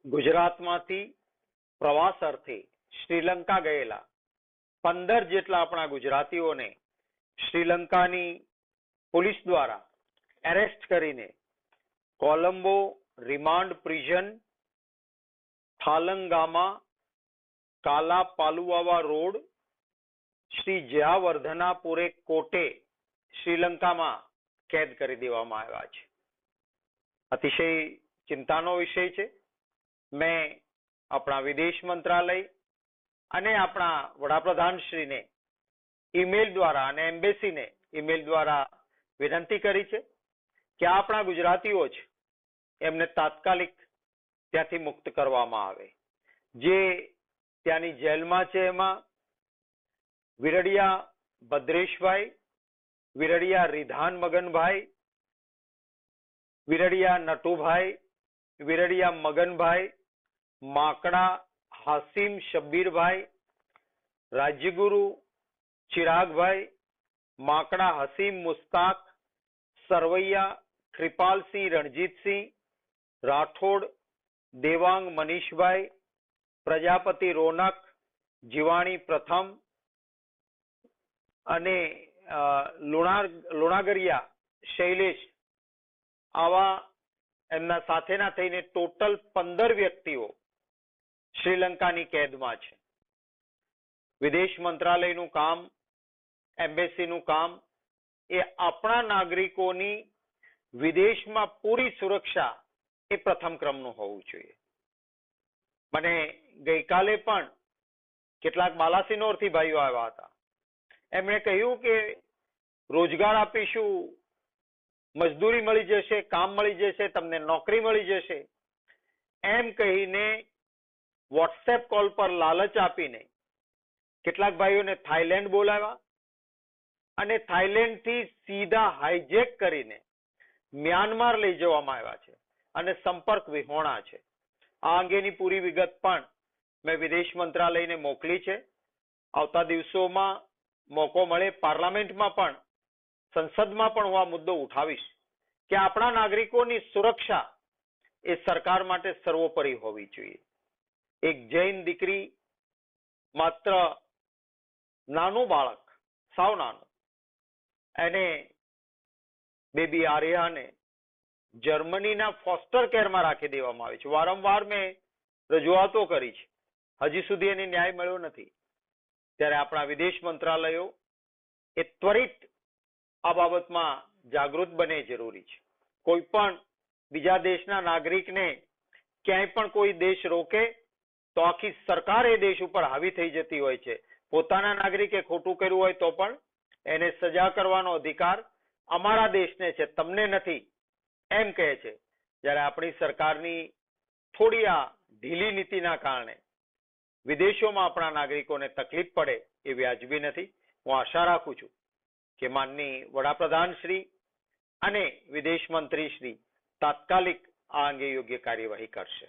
ગુજરાતમાંથી પ્રવાસ અર્થે શ્રીલંકા ગયેલા 15 જેટલા આપણા ગુજરાતીઓને શ્રીલંકાની પોલીસ દ્વારા એરેસ્ટ કરીને Colombo remand prison Thalangama Kalapaluwawa road Sri Jayawardenepura Kotte શ્રીલંકામાં કેદ કરી દેવામાં આવ્યા છે. અતિશય ચિંતાનો વિષય છે. મેં આપણા વિદેશ મંત્રાલય અને આપણા વડાપ્રધાનશ્રીને ઈમેલ દ્વારા અને એમ્બેસીને ઈમેલ દ્વારા વિનંતી કરી છે કે આપણા ગુજરાતીઓ છે એમને તાત્કાલિક ત્યાંથી મુક્ત કરવામાં આવે. જે ત્યાંની જેલમાં છે એમાં વિરડિયા ભદ્રેશભાઈ, વિરડિયા રિધાન મગનભાઈ, વિરડિયા નટુભાઈ, વિરડિયા મગનભાઈ, માકડા હાસિમ શબ્બીરભાઈ, રાજ્યગુરુ ચિરાગભાઈ, માકડા હસીમ મુસ્તાક, સરવૈયા કૃપાલસિંહ રણજીતસિંહ, રાઠોડ દેવાંગ મનીષભાઈ, પ્રજાપતિ રોનક, જીવાણી પ્રથમ અને લુણાગરિયા શૈલેષ, આવા એમના સાથેના થઈને ટોટલ 15 વ્યક્તિઓ શ્રીલંકાની કેદમાં છે. વિદેશ મંત્રાલયનું કામ, એમ્બેસીનું કામ એ આપણા નાગરિકોની વિદેશમાં પૂરી સુરક્ષા એ પ્રથમ ક્રમનું હોવું જોઈએ. મને ગઈકાલે પણ કેટલાક બાલાસિનોરથી ભાઈઓ આવ્યા હતા. એમણે કહ્યું કે રોજગાર આપીશું, મજદૂરી મળી જશે, કામ મળી જશે, તમને નોકરી મળી જશે એમ કહીને વોટ્સએપ કોલ પર લાલચ આપીને કેટલાક ભાઈઓને થાઈલેન્ડ બોલાવ્યા અને થાઈલેન્ડથી સીધા હાઈજેક કરીને મ્યાનમાર લઈ જવામાં આવ્યા છે અને સંપર્ક વિહોણા છે. આ અંગેની પૂરી વિગત પણ મેં વિદેશ મંત્રાલયને મોકલી છે. આવતા દિવસોમાં મોકો મળે પાર્લામેન્ટમાં પણ, સંસદમાં પણ હું આ મુદ્દો ઉઠાવીશ કે આપણા નાગરિકોની સુરક્ષા એ સરકાર માટે સર્વોપરી હોવી જોઈએ. એક જૈન દીકરી, માત્ર નાનું બાળક, સાવ નાનું, એને બેબી આર્યાને જર્મનીના ફોસ્ટર કેરમાં રાખી દેવામાં આવી છે. વારંવાર મેં રજૂઆતો કરી છે, હજી સુધી એને ન્યાય મળ્યો નથી. ત્યારે આપણા વિદેશ મંત્રાલયો એ ત્વરિત આ બાબતમાં જાગૃત બને જરૂરી છે. કોઈ પણ બીજા દેશના નાગરિકને ક્યાંય પણ કોઈ દેશ રોકે તો આખી સરકાર એ દેશ ઉપર હાવી થઈ જતી હોય છે. પોતાના નાગરિકે ખોટું કર્યું હોય તો પણ એને સજા કરવાનો અધિકાર અમારા દેશને છે, તમને નથી એમ કહે છે. જ્યારે આપણી સરકારની થોડી આ ઢીલી નીતિના કારણે વિદેશોમાં આપણા નાગરિકોને તકલીફ પડે એ વ્યાજબી નથી. હું આશા રાખું છું કે માનની વડાપ્રધાન શ્રી અને વિદેશ મંત્રી શ્રી તાત્કાલિક આ અંગે યોગ્ય કાર્યવાહી કરશે.